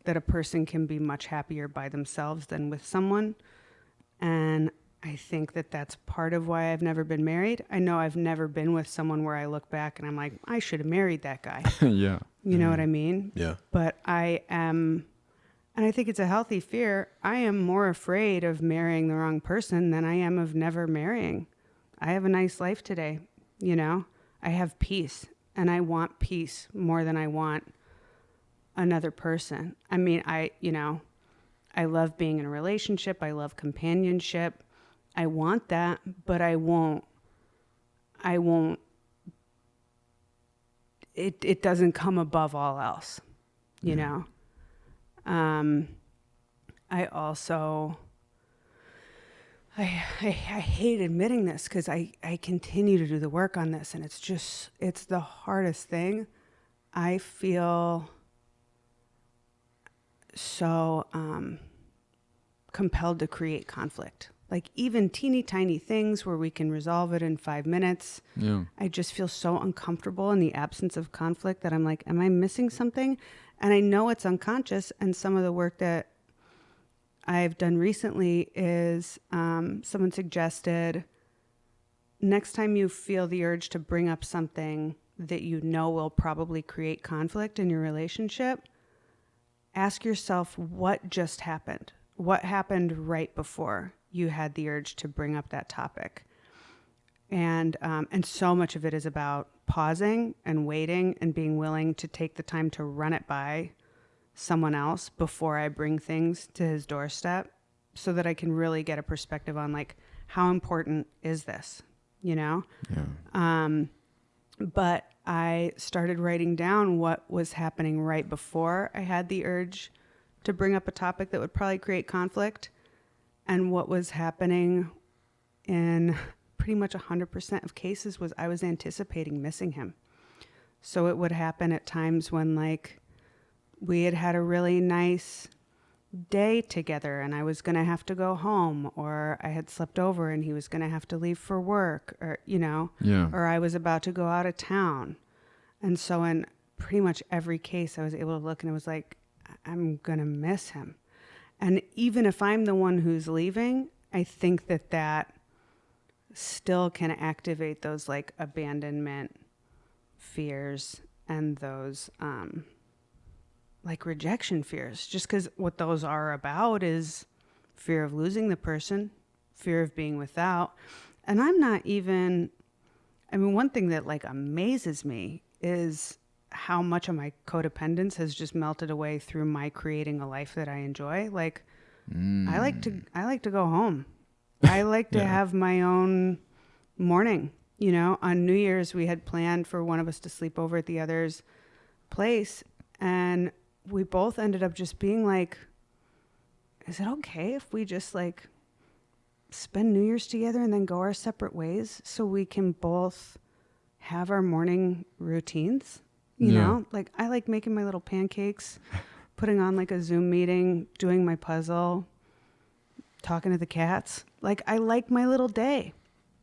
that a person can be much happier by themselves than with someone. And I think that that's part of why I've never been married. I know I've never been with someone where I look back and I'm like, I should have married that guy. Yeah. You know what I mean? Yeah. But I am, and I think it's a healthy fear. I am more afraid of marrying the wrong person than I am of never marrying. I have a nice life today. You know, I have peace and I want peace more than I want another person. I mean, I love being in a relationship. I love companionship. I want that, but I won't, it doesn't come above all else, you know? I also, I hate admitting this because I continue to do the work on this and it's the hardest thing. I feel so compelled to create conflict. Like even teeny tiny things where we can resolve it in 5 minutes. Yeah. I just feel so uncomfortable in the absence of conflict that I'm like, am I missing something? And I know it's unconscious. And some of the work that I've done recently is someone suggested next time you feel the urge to bring up something that you know will probably create conflict in your relationship, ask yourself what just happened. What happened right before you had the urge to bring up that topic? And so much of it is about pausing and waiting and being willing to take the time to run it by someone else before I bring things to his doorstep so that I can really get a perspective on like, how important is this, you know? Yeah. But I started writing down what was happening right before I had the urge to bring up a topic that would probably create conflict and what was happening in pretty much 100% of cases was I was anticipating missing him. So it would happen at times when like we had a really nice day together and I was going to have to go home, or I had slept over and he was going to have to leave for work, or, you know, Yeah. or I was about to go out of town. And so in pretty much every case I was able to look and it was like, I'm going to miss him. And even if I'm the one who's leaving, I think that still can activate those like abandonment fears and those like rejection fears, just because what those are about is fear of losing the person, fear of being without. And I'm not even, I mean, one thing that like amazes me is how much of my codependence has just melted away through my creating a life that I enjoy. Like I like to go home. I like to have my own morning. You know, on New Year's, we had planned for one of us to sleep over at the other's place. And we both ended up just being like, is it okay if we just like spend New Year's together and then go our separate ways so we can both have our morning routines? You know, like I like making my little pancakes, putting on like a Zoom meeting, doing my puzzle, talking to the cats. Like I like my little day.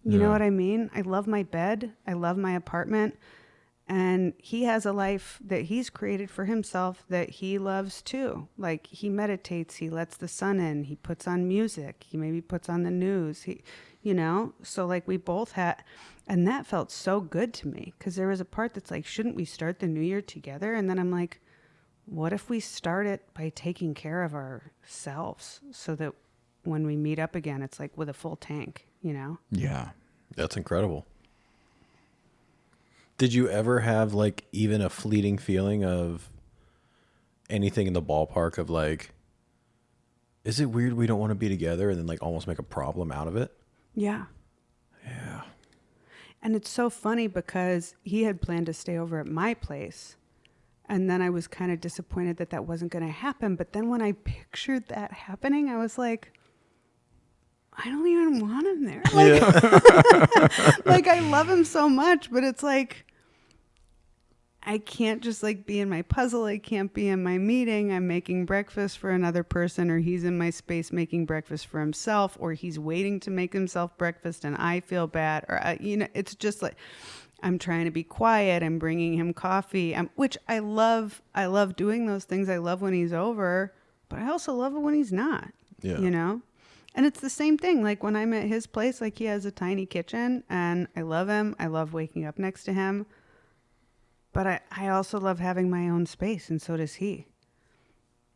You know what I mean? I love my bed. I love my apartment. And he has a life that he's created for himself that he loves too. Like he meditates, he lets the sun in, he puts on music, he maybe puts on the news, so like we both had, and that felt so good to me because there was a part that's like, shouldn't we start the new year together? And then I'm like, what if we start it by taking care of ourselves so that when we meet up again, it's like with a full tank, Yeah. That's incredible. Did you ever have like even a fleeting feeling of anything in the ballpark of like, is it weird we don't want to be together, and then like almost make a problem out of it? Yeah. Yeah. And it's so funny because he had planned to stay over at my place. And then I was kind of disappointed that that wasn't going to happen. But then when I pictured that happening, I was like, I don't even want him there. Like, like I love him so much, but it's like, I can't just like be in my puzzle. I can't be in my meeting. I'm making breakfast for another person, or he's in my space making breakfast for himself, or he's waiting to make himself breakfast and I feel bad, or, it's just like, I'm trying to be quiet. I'm bringing him coffee, which I love. I love doing those things. I love when he's over, but I also love it when he's not, And it's the same thing. Like when I'm at his place, like he has a tiny kitchen and I love him. I love waking up next to him. But I also love having my own space, and so does he.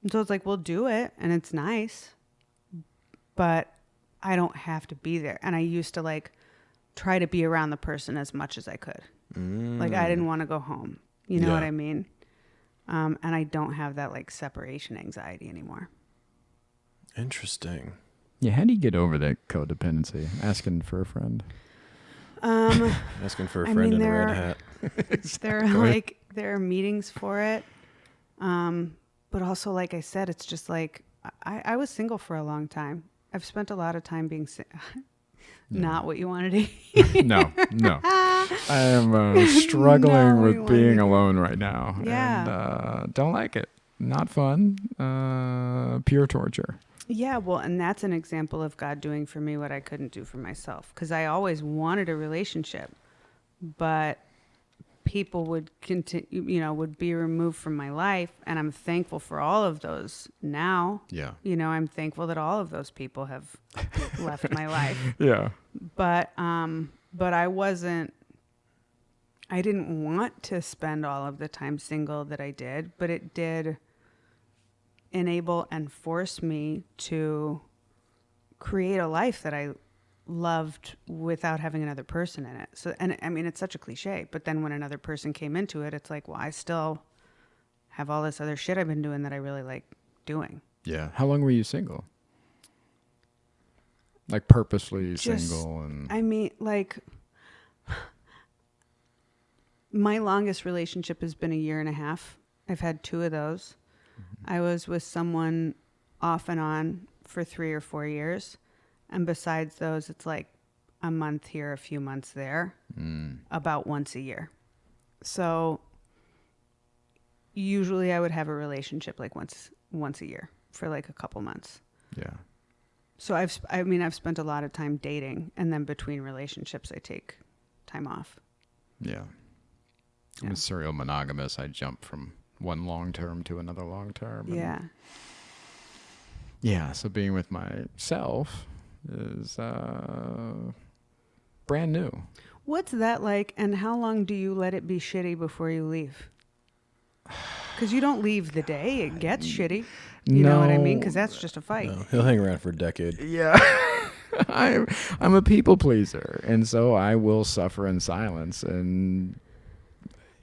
And so it's like, we'll do it, and it's nice, but I don't have to be there. And I used to like try to be around the person as much as I could. Like I didn't want to go home. You know what I mean? And I don't have that like separation anxiety anymore. Interesting. Yeah, how do you get over that codependency? Asking for a friend. Asking for a friend in a red hat. There are meetings for it. But also, like I said, it's just like, I was single for a long time. I've spent a lot of time being not what you wanted to hear. No. I am struggling with being alone right now. Yeah. And don't like it. Not fun. Pure torture. Yeah, well, and that's an example of God doing for me what I couldn't do for myself. Because I always wanted a relationship, but people would continue, would be removed from my life, and I'm thankful for all of those now. Yeah. I'm thankful that all of those people have left my life. Yeah. But I didn't want to spend all of the time single that I did, but it did enable and force me to create a life that I loved without having another person in it. So, and I mean, it's such a cliche, but then when another person came into it, it's like, well, I still have all this other shit I've been doing that I really like doing. Yeah. How long were you single? Like purposely single? And I mean, like my longest relationship has been 1.5 years. I've had 2 of those. I was with someone off and on for 3 or 4 years. And besides those, it's like a month here, a few months there, about once a year. So usually I would have a relationship like once a year for like a couple months. Yeah. So I've spent a lot of time dating, and then between relationships, I take time off. Yeah. I'm a serial monogamous. I jump from one long term to another long term. Yeah. Yeah. So being with myself is brand new. What's that like, and how long do you let it be shitty before you leave? Because you don't leave the day it gets shitty. You know what I mean? Because that's just a fight. No, he'll hang around for a decade. Yeah. I'm a people pleaser, and so I will suffer in silence, and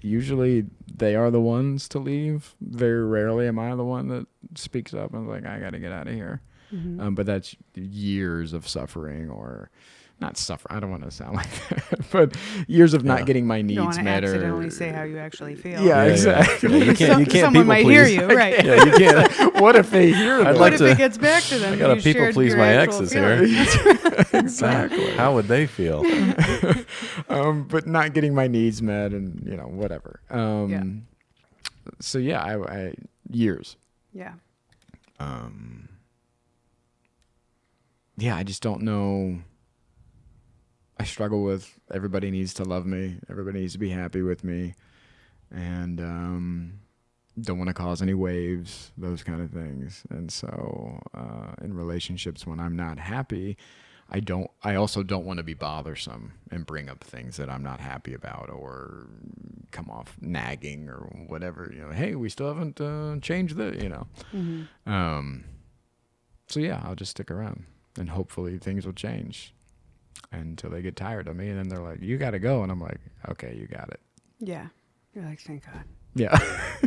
usually they are the ones to leave. Very rarely am I the one that speaks up and is like, I got to get out of here. Mm-hmm. But that's years of suffering, or not suffer. I don't want to sound like that, but years of not getting my needs You don't want to met. accidentally say how you actually feel. Yeah, exactly. Yeah, you can't Someone people might please. hear you, right? Yeah, you can't. What if they hear that? What if it gets back to them? I gotta You people shared please your my actual exes here. feelings. Exactly. How would they feel? But not getting my needs met, and whatever. So yeah, I years. Yeah. Yeah, I just don't know. I struggle with everybody needs to love me. Everybody needs to be happy with me. and don't want to cause any waves, those kind of things. And so in relationships, when I'm not happy, I also don't want to be bothersome and bring up things that I'm not happy about or come off nagging or whatever, hey, we still haven't changed the. So yeah, I'll just stick around and hopefully things will change until they get tired of me. And then they're like, you got to go. And I'm like, okay, you got it. Yeah. You're like, thank God. Yeah.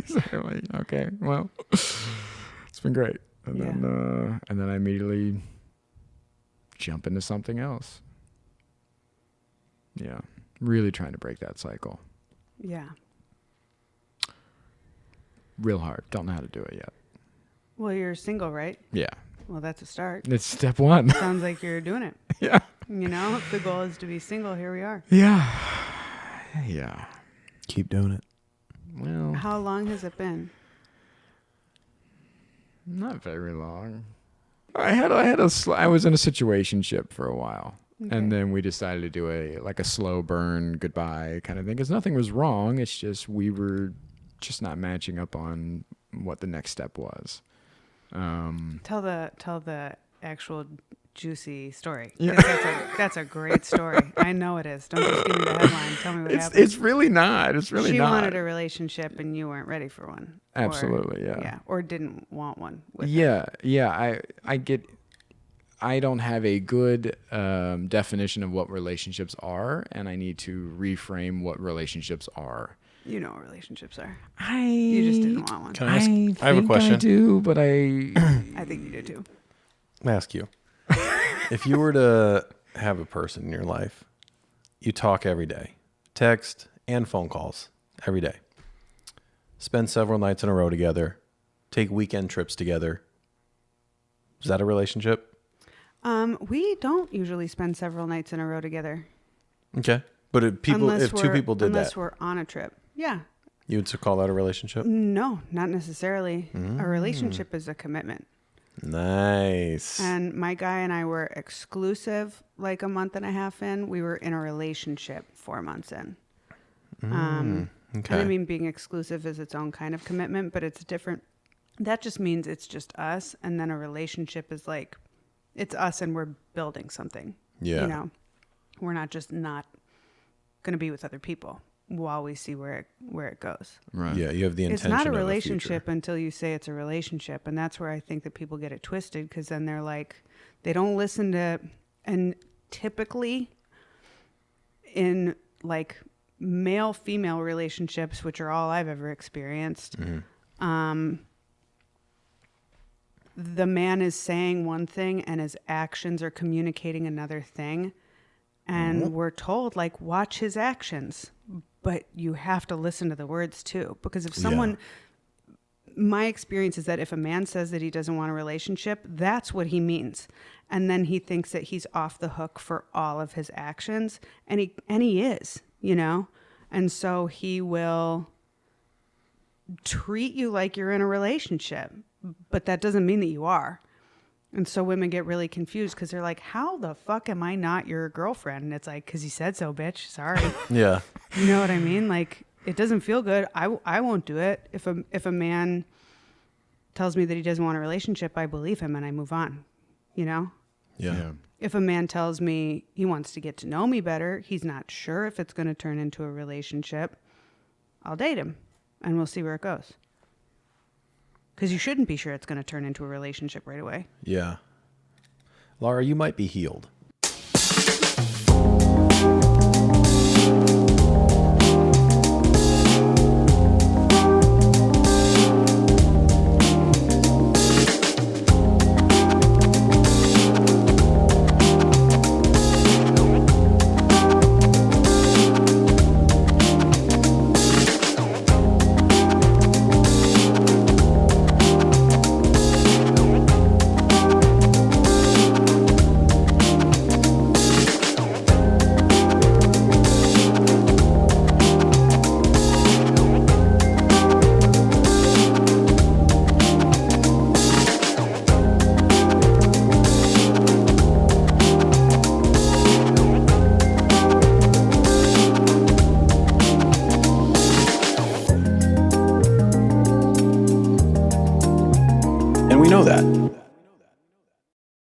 So I'm like, okay, well, it's been great. And then I immediately jump into something else. Yeah. Really trying to break that cycle. Yeah. Real hard. Don't know how to do it yet. Well, you're single, right? Yeah. Well, that's a start. It's step one. Sounds like you're doing it. Yeah. If the goal is to be single, here we are. Yeah. Yeah. Keep doing it. Well, How long has it been? not very long. I was in a situationship for a while. Okay. And then we decided to do a slow burn goodbye kind of thing, because nothing was wrong. It's just we were just not matching up on what the next step was. Tell the actual juicy story. Yeah. 'Cause that's a great story. I know it is. Don't just give me the headline. Tell me what happened. It's really not. It's really she not. wanted a relationship and you weren't ready for one. Absolutely, yeah. Yeah, or didn't want one. With Yeah. I don't have a good definition of what relationships are, and I need to reframe what relationships are. You know what relationships are. You You just didn't want one. Can I ask? I have a I question. do, but I I think you do too. Let me ask you. If you were to have a person in your life, you talk every day, text and phone calls every day, spend several nights in a row together, take weekend trips together. Is that a relationship? We don't usually spend several nights in a row together. Okay. But if two people did unless that, we're on a trip. Yeah. you would call that a relationship? No, not necessarily. A relationship is a commitment. Nice. And my guy and I were exclusive like a month and a half in. We were in a relationship 4 months in. Okay. And I mean, being exclusive is its own kind of commitment, but it's different. That just means it's just us. And then a relationship is like, it's us and we're building something. Yeah. We're not just not going to be with other people while we see where it goes. right. Yeah, you have the intention. It's not a of relationship future. until you say it's a relationship. And that's where I think that people get it twisted, because then they're like, they don't listen to, and typically in like male-female relationships, which are all I've ever experienced, the man is saying one thing and his actions are communicating another thing. And we're told, like, watch his actions. But you have to listen to the words, too. Because if someone... My experience is that if a man says that he doesn't want a relationship, that's what he means. And then he thinks that he's off the hook for all of his actions. And he is, And so he will treat you like you're in a relationship. But that doesn't mean that you are. And so women get really confused because they're like, how the fuck am I not your girlfriend? And it's like, because he said so, bitch. Sorry. Yeah. You know what I mean? Like, it doesn't feel good. I won't do it. If a man tells me that he doesn't want a relationship, I believe him and I move on, Yeah. If a man tells me he wants to get to know me better, he's not sure if it's going to turn into a relationship, I'll date him and we'll see where it goes. Because you shouldn't be sure it's going to turn into a relationship right away. Yeah. Lara, you might be healed.